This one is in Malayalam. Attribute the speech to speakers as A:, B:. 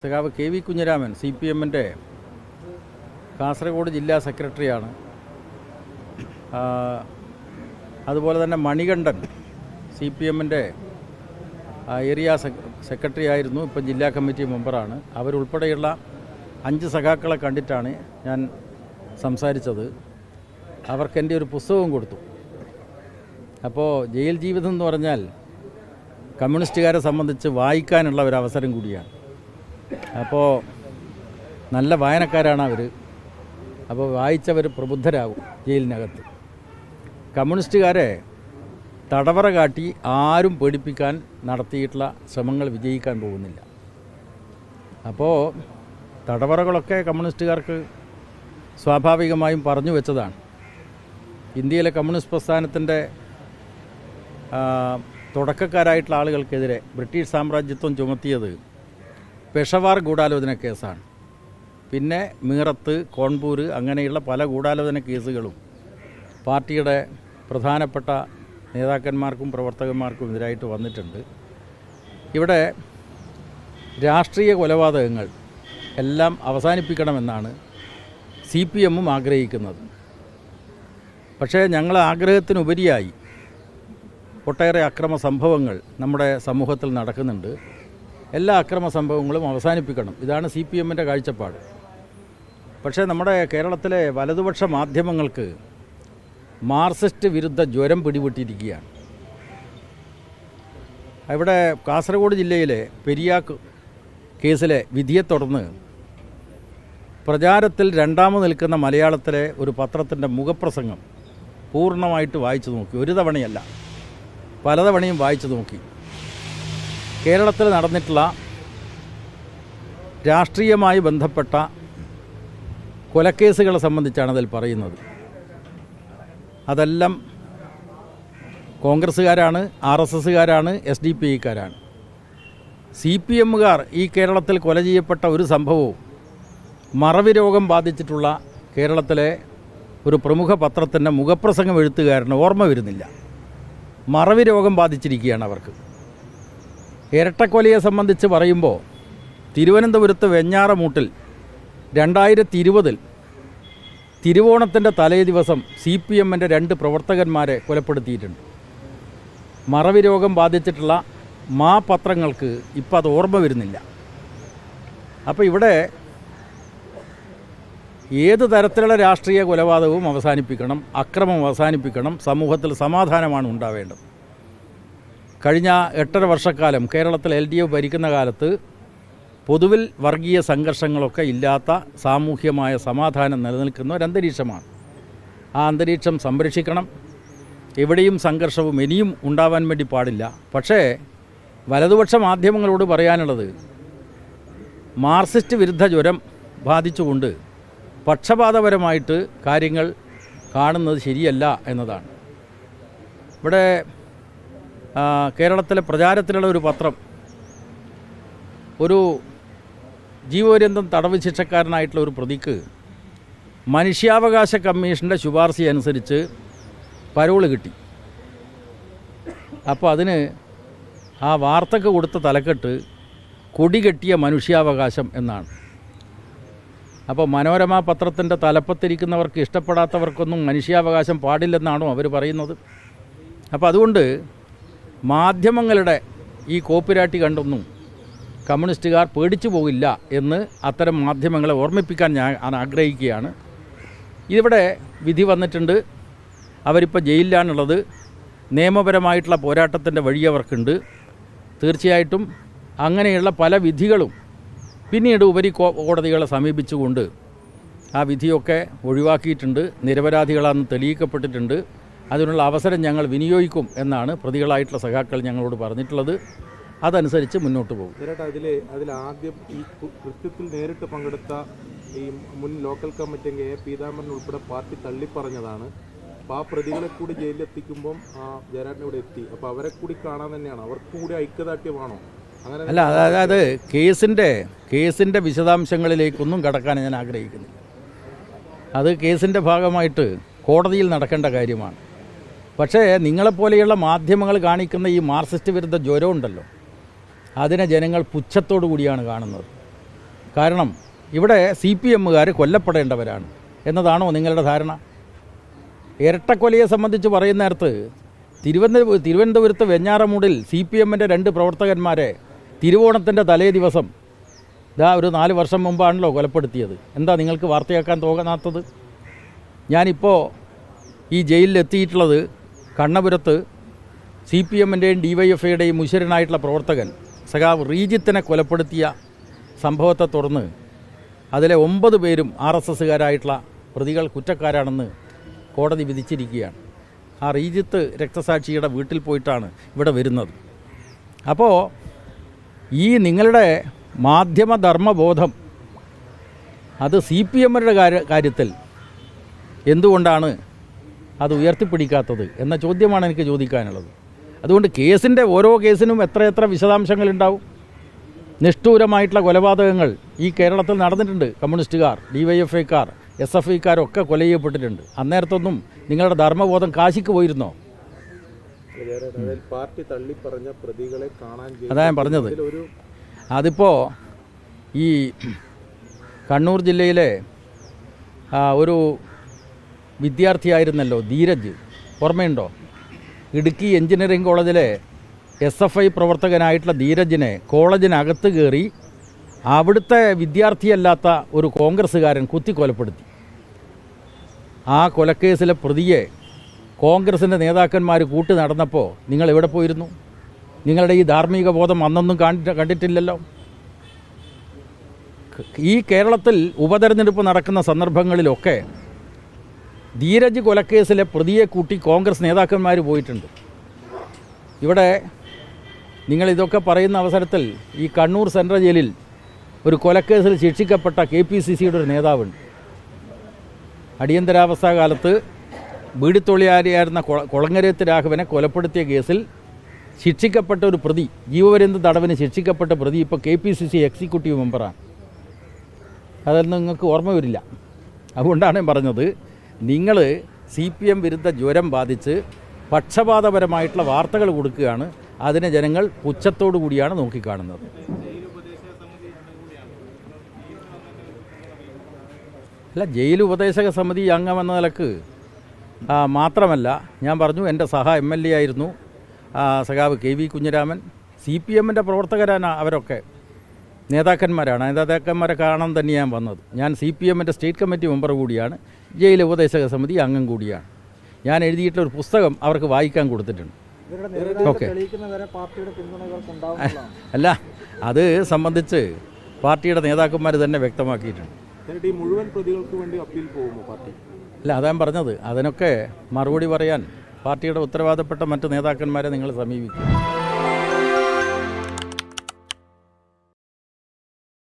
A: സഖാവ് കെ വി കുഞ്ഞിരാമൻ CPM-ൻ്റെ കാസർഗോഡ് ജില്ലാ സെക്രട്ടറിയാണ്. അതുപോലെ തന്നെ മണികണ്ഠൻ CPM-ൻ്റെ ഏരിയ സെക്രട്ടറി ആയിരുന്നു, ഇപ്പം ജില്ലാ കമ്മിറ്റി മെമ്പറാണ്. അവരുൾപ്പെടെയുള്ള 5 സഖാക്കളെ കണ്ടിട്ടാണ് ഞാൻ സംസാരിച്ചത്. അവർക്കെൻ്റെ ഒരു പുസ്തകവും കൊടുത്തു. അപ്പോൾ ജയിൽ ജീവിതം എന്ന് പറഞ്ഞാൽ കമ്മ്യൂണിസ്റ്റുകാരെ സംബന്ധിച്ച് വായിക്കാനുള്ള ഒരു അവസരം കൂടിയാണ്. അപ്പോൾ നല്ല വായനക്കാരാണ് അവർ. അപ്പോൾ വായിച്ചവർ പ്രബുദ്ധരാകും ജയിലിനകത്ത്. കമ്മ്യൂണിസ്റ്റുകാരെ തടവറ കാട്ടി ആരും പേടിപ്പിക്കാൻ നടത്തിയിട്ടുള്ള ശ്രമങ്ങൾ വിജയിക്കാൻ പോകുന്നില്ല. അപ്പോൾ തടവറകളൊക്കെ കമ്മ്യൂണിസ്റ്റുകാർക്ക് സ്വാഭാവികമായും പറഞ്ഞു വെച്ചതാണ്. ഇന്ത്യയിലെ കമ്മ്യൂണിസ്റ്റ് പ്രസ്ഥാനത്തിൻ്റെ തുടക്കക്കാരായിട്ടുള്ള ആളുകൾക്കെതിരെ ബ്രിട്ടീഷ് സാമ്രാജ്യത്വം ചുമത്തിയത് പെഷവാർ ഗൂഢാലോചന കേസാണ്. പിന്നെ മീറത്ത്, കോൺപൂർ അങ്ങനെയുള്ള പല ഗൂഢാലോചന കേസുകളും പാർട്ടിയുടെ പ്രധാനപ്പെട്ട നേതാക്കന്മാർക്കും പ്രവർത്തകന്മാർക്കും എതിരായിട്ട് വന്നിട്ടുണ്ട്. ഇവിടെ രാഷ്ട്രീയ കൊലപാതകങ്ങൾ എല്ലാം അവസാനിപ്പിക്കണമെന്നാണ് CPM-ഉം ആഗ്രഹിക്കുന്നത്. പക്ഷേ ഞങ്ങൾ ആഗ്രഹത്തിനുപരിയായി ഒട്ടേറെ അക്രമ സംഭവങ്ങൾ നമ്മുടെ സമൂഹത്തിൽ നടക്കുന്നുണ്ട്. എല്ലാ അക്രമ സംഭവങ്ങളും അവസാനിപ്പിക്കണം, ഇതാണ് CPM-ൻ്റെ കാഴ്ചപ്പാട്. പക്ഷേ നമ്മുടെ കേരളത്തിലെ വലതുപക്ഷ മാധ്യമങ്ങൾക്ക് മാർക്സിസ്റ്റ് വിരുദ്ധ ജ്വരം പിടിപെട്ടിരിക്കുകയാണ്. ഇവിടെ കാസർഗോഡ് ജില്ലയിലെ പെരിയാക്ക് കേസിലെ വിധിയെ തുടർന്ന് പ്രചാരത്തിൽ രണ്ടാമത് നിൽക്കുന്ന മലയാളത്തിലെ ഒരു പത്രത്തിൻ്റെ മുഖപ്രസംഗം പൂർണ്ണമായിട്ട് വായിച്ചു നോക്കി. ഒരു തവണയല്ല, പലതവണയും വായിച്ചു നോക്കി. കേരളത്തിൽ നടന്നിട്ടുള്ള രാഷ്ട്രീയമായി ബന്ധപ്പെട്ട കൊലക്കേസുകളെ സംബന്ധിച്ചാണ് അതിൽ പറയുന്നത്. അതെല്ലാം കോൺഗ്രസ്സുകാരാണ്, RSSകാരാണ്, SDPIക്കാരാണ്. CPM-കാർ ഈ കേരളത്തിൽ കൊല ചെയ്യപ്പെട്ട ഒരു സംഭവവും മറവി രോഗം ബാധിച്ചിട്ടുള്ള കേരളത്തിലെ ഒരു പ്രമുഖ പത്രത്തിൻ്റെ മുഖപ്രസംഗം എഴുത്തുകാരന് ഓർമ്മ വരുന്നില്ല. മറവി രോഗം ബാധിച്ചിരിക്കുകയാണ് അവർക്ക്. ഇരട്ടക്കൊലയെ സംബന്ധിച്ച് പറയുമ്പോൾ തിരുവനന്തപുരത്ത് വെഞ്ഞാറമൂട്ടിൽ 2020 തിരുവോണത്തിൻ്റെ തലേ ദിവസം CPM-ൻ്റെ 2 പ്രവർത്തകന്മാരെ കൊലപ്പെടുത്തിയിട്ടുണ്ട്. മറവി രോഗം ബാധിച്ചിട്ടുള്ള പത്രങ്ങൾക്ക് ഇപ്പം അത് ഓർമ്മ വരുന്നില്ല. അപ്പോൾ ഇവിടെ ഏത് തരത്തിലുള്ള രാഷ്ട്രീയ കൊലപാതകവും അവസാനിപ്പിക്കണം, അക്രമം അവസാനിപ്പിക്കണം, സമൂഹത്തിൽ സമാധാനമാണ് ഉണ്ടാവേണ്ടത്. കഴിഞ്ഞ 8.5 വർഷക്കാലം കേരളത്തിൽ LDF ഭരിക്കുന്ന കാലത്ത് പൊതുവിൽ വർഗീയ സംഘർഷങ്ങളൊക്കെ ഇല്ലാത്ത സാമൂഹ്യമായ സമാധാനം നിലനിൽക്കുന്ന ഒരു അന്തരീക്ഷമാണ്. ആ അന്തരീക്ഷം സംരക്ഷിക്കണം. എവിടെയും സംഘർഷവും ഇനിയും ഉണ്ടാവാൻ വേണ്ടി പാടില്ല. പക്ഷേ വലതുപക്ഷ മാധ്യമങ്ങളോട് പറയാനുള്ളത്, മാർക്സിസ്റ്റ് വിരുദ്ധ ജ്വരം ബാധിച്ചുകൊണ്ട് പക്ഷപാതപരമായിട്ട് കാര്യങ്ങൾ കാണുന്നത് ശരിയല്ല എന്നതാണ്. ഇവിടെ കേരളത്തിലെ പ്രചാരത്തിലുള്ള ഒരു പത്രം ഒരു ജീവപര്യന്തം തടവ് ശിക്ഷക്കാരനായിട്ടുള്ള ഒരു പ്രതിക്ക് മനുഷ്യാവകാശ കമ്മീഷൻ്റെ ശുപാർശ അനുസരിച്ച് പരോള് കിട്ടി. അപ്പോൾ അതിന് ആ വാർത്തക്ക് കൊടുത്ത തലക്കെട്ട് കൊടികെട്ടിയ മനുഷ്യാവകാശം എന്നാണ്. അപ്പോൾ മനോരമ പത്രത്തിൻ്റെ തലപ്പത്തിരിക്കുന്നവർക്ക് ഇഷ്ടപ്പെടാത്തവർക്കൊന്നും മനുഷ്യാവകാശം പാടില്ലെന്നാണോ അവർ പറയുന്നത്? അപ്പോൾ അതുകൊണ്ട് മാധ്യമങ്ങളുടെ ഈ കോപ്പിരാട്ടി കണ്ടൊന്നും കമ്മ്യൂണിസ്റ്റുകാർ പേടിച്ചു പോകില്ല എന്ന് അത്തരം മാധ്യമങ്ങളെ ഓർമ്മിപ്പിക്കാൻ ഞാൻ ആഗ്രഹിക്കുകയാണ്. ഇതിവിടെ വിധി വന്നിട്ടുണ്ട്. അവരിപ്പോൾ ജയിലിലാണുള്ളത്. നിയമപരമായിട്ടുള്ള പോരാട്ടത്തിൻ്റെ വഴി അവർക്കുണ്ട്. തീർച്ചയായിട്ടും അങ്ങനെയുള്ള പല വിധികളും പിന്നീട് ഉപരികോടതികളെ സമീപിച്ചുകൊണ്ട് ആ വിധിയൊക്കെ ഒഴിവാക്കിയിട്ടുണ്ട്. നിരപരാധികളാണെന്ന് തെളിയിക്കപ്പെട്ടിട്ടുണ്ട്. അതിനുള്ള അവസരം ഞങ്ങൾ വിനിയോഗിക്കും എന്നാണ് പ്രതികളായിട്ടുള്ള സഖാക്കൾ ഞങ്ങളോട് പറഞ്ഞിട്ടുള്ളത്. അതനുസരിച്ച് മുന്നോട്ട് പോകും.
B: അതിലാദ്യം ഈ കൃത്യത്തിൽ നേരിട്ട് പങ്കെടുത്ത ഈ മുൻ ലോക്കൽ കമ്മിറ്റി അംഗം A. പീതാംബരൻ ഉൾപ്പെടെ പാർട്ടി തള്ളിപ്പറഞ്ഞതാണ്. അപ്പോൾ ആ പ്രതികളെ കൂടി ജയിലിലെത്തിക്കുമ്പം ജയരാജൻ ഇവിടെ എത്തി. അപ്പോൾ അവരെ കൂടി കാണാൻ തന്നെയാണ്, അവർക്കും കൂടി ഐക്യദാർഢ്യമാണോ? അങ്ങനെ
A: അല്ല, അതായത് കേസിൻ്റെ വിശദാംശങ്ങളിലേക്കൊന്നും കടക്കാൻ ഞാൻ ആഗ്രഹിക്കുന്നില്ല. അത് കേസിൻ്റെ ഭാഗമായിട്ട് കോടതിയിൽ നടക്കേണ്ട കാര്യമാണ്. പക്ഷേ നിങ്ങളെപ്പോലെയുള്ള മാധ്യമങ്ങൾ കാണിക്കുന്ന ഈ മാർക്സിസ്റ്റ് വിരുദ്ധ ജ്വരം ഉണ്ടല്ലോ, അതിനെ ജനങ്ങൾ പുച്ഛത്തോടു കൂടിയാണ് കാണുന്നത്. കാരണം ഇവിടെ CPM-കാർ കൊല്ലപ്പെടേണ്ടവരാണ് എന്നതാണോ നിങ്ങളുടെ ധാരണ? ഇരട്ടക്കൊലയെ സംബന്ധിച്ച് പറയുന്ന നേരത്ത് തിരുവനന്തപുരത്ത് വെഞ്ഞാറമൂടിൽ CPM-ൻ്റെ 2 പ്രവർത്തകന്മാരെ തിരുവോണത്തിൻ്റെ തലേ ദിവസം ഒരു 4 വർഷം മുമ്പാണല്ലോ കൊലപ്പെടുത്തിയത്. എന്താ നിങ്ങൾക്ക് വാർത്തയാക്കാൻ തോന്നാത്തത്? ഞാനിപ്പോൾ ഈ ജയിലിലെത്തിയിട്ടുള്ളത് കണ്ണപുരത്ത് CPM-ൻ്റെയും DYFI-യുടെയും മുശിരനായിട്ടുള്ള പ്രവർത്തകൻ സഖാവ് റീജിത്തിനെ കൊലപ്പെടുത്തിയ സംഭവത്തെ തുടർന്ന് അതിലെ 9 പേരും RSS-കാരായിട്ടുള്ള പ്രതികൾ കുറ്റക്കാരാണെന്ന് കോടതി വിധിച്ചിരിക്കുകയാണ്. ആ റീജിത്ത് രക്തസാക്ഷിയുടെ വീട്ടിൽ പോയിട്ടാണ് ഇവിടെ വരുന്നത്. അപ്പോൾ ഈ നിങ്ങളുടെ മാധ്യമധർമ്മബോധം അത് CPM-രുടെ കാര്യത്തിൽ എന്തുകൊണ്ടാണ് അത് ഉയർത്തിപ്പിടിക്കാത്തത് എന്ന ചോദ്യമാണ് എനിക്ക് ചോദിക്കാനുള്ളത്. അതുകൊണ്ട് ഓരോ കേസിനും എത്ര വിശദാംശങ്ങളുണ്ടാവും. നിഷ്ഠൂരമായിട്ടുള്ള കൊലപാതകങ്ങൾ ഈ കേരളത്തിൽ നടന്നിട്ടുണ്ട്. കമ്മ്യൂണിസ്റ്റുകാർ, DYFI-ക്കാർ, SFI-ക്കാരൊക്കെ കൊല ചെയ്യപ്പെട്ടിട്ടുണ്ട്. അന്നേരത്തൊന്നും നിങ്ങളുടെ ധർമ്മബോധം കാശിക്ക് പോയിരുന്നോ?
B: പാർട്ടി തള്ളിപ്പറഞ്ഞ പ്രതികളെ കാണാൻ
A: അതാ ഞാൻ പറഞ്ഞത്. അതിപ്പോൾ ഈ കണ്ണൂർ ജില്ലയിലെ ഒരു വിദ്യാർത്ഥിയായിരുന്നല്ലോ ധീരജ്, ഓർമ്മയുണ്ടോ? ഇടുക്കി എഞ്ചിനീയറിംഗ് കോളേജിലെ SFI പ്രവർത്തകനായിട്ടുള്ള ധീരജിനെ കോളേജിനകത്ത് കയറി അവിടുത്തെ വിദ്യാർത്ഥിയല്ലാത്ത ഒരു കോൺഗ്രസ്സുകാരൻ കുത്തിക്കൊലപ്പെടുത്തി. ആ കൊലക്കേസിലെ പ്രതിയെ കോൺഗ്രസിൻ്റെ നേതാക്കന്മാർ കൂട്ടി നടന്നപ്പോൾ നിങ്ങൾ എവിടെ പോയിരുന്നു? നിങ്ങളുടെ ഈ ധാർമ്മിക ബോധം അന്നൊന്നും കണ്ടിട്ടില്ലല്ലോ. ഈ കേരളത്തിൽ ഉപതെരഞ്ഞെടുപ്പ് നടക്കുന്ന സന്ദർഭങ്ങളിലൊക്കെ ധീരജ് കൊലക്കേസിലെ പ്രതിയെ കൂട്ടി കോൺഗ്രസ് നേതാക്കന്മാർ പോയിട്ടുണ്ട്. ഇവിടെ നിങ്ങളിതൊക്കെ പറയുന്ന അവസരത്തിൽ ഈ കണ്ണൂർ സെൻട്രൽ ജയിലിൽ ഒരു കൊലക്കേസിൽ ശിക്ഷിക്കപ്പെട്ട KPCC-യുടെ ഒരു നേതാവുണ്ട്. അടിയന്തരാവസ്ഥാ കാലത്ത് ബീഡിത്തൊഴിലാളിയായിരുന്ന കൊളങ്ങരത്ത് രാഘവനെ കൊലപ്പെടുത്തിയ കേസിൽ ശിക്ഷിക്കപ്പെട്ട ഒരു പ്രതി, ജീവപര്യന്ത തടവിന് ശിക്ഷിക്കപ്പെട്ട പ്രതി ഇപ്പോൾ KPCC എക്സിക്യൂട്ടീവ് മെമ്പറാണ്. അതൊന്നും നിങ്ങൾക്ക് ഓർമ്മ വരില്ല. അതുകൊണ്ടാണ് ഞാൻ പറഞ്ഞത്, നിങ്ങൾ CPM വിരുദ്ധ ജ്വരം ബാധിച്ച് പക്ഷപാതപരമായിട്ടുള്ള വാർത്തകൾ കൊടുക്കുകയാണ്. അതിനെ ജനങ്ങൾ പുച്ഛത്തോടു കൂടിയാണ് നോക്കിക്കാണുന്നത്. അല്ല, ജയിൽ ഉപദേശക സമിതി അംഗമെന്ന നിലക്ക് മാത്രമല്ല, ഞാൻ പറഞ്ഞു എൻ്റെ MLA ആയിരുന്നു സഖാവ് KV കുഞ്ഞിരാമൻ. CPM-ൻ്റെ പ്രവർത്തകരാണ് അവരൊക്കെ, നേതാക്കന്മാരാണ്. നേതാക്കന്മാരെ കാണാൻ തന്നെ ഞാൻ വന്നത്. ഞാൻ CPM-ൻ്റെ സ്റ്റേറ്റ് കമ്മിറ്റി മെമ്പർ കൂടിയാണ്, ജയിൽ ഉപദേശക സമിതി അംഗം കൂടിയാണ്. ഞാൻ എഴുതിയിട്ടുള്ളൊരു പുസ്തകം അവർക്ക് വായിക്കാൻ കൊടുത്തിട്ടുണ്ട്. ഓക്കെ, അല്ല, അത് സംബന്ധിച്ച് പാർട്ടിയുടെ നേതാക്കന്മാർ തന്നെ വ്യക്തമാക്കിയിട്ടുണ്ട്.
B: മുഴുവൻ പ്രതികൾക്ക് വേണ്ടി അപ്പീൽ പോകുമോ പാർട്ടി?
A: അല്ല, അതാ പറഞ്ഞത്. അതിനൊക്കെ മറുപടി പറയാൻ പാർട്ടിയുടെ ഉത്തരവാദപ്പെട്ട മറ്റ് നേതാക്കന്മാരെ നിങ്ങൾ സമീപിക്കും.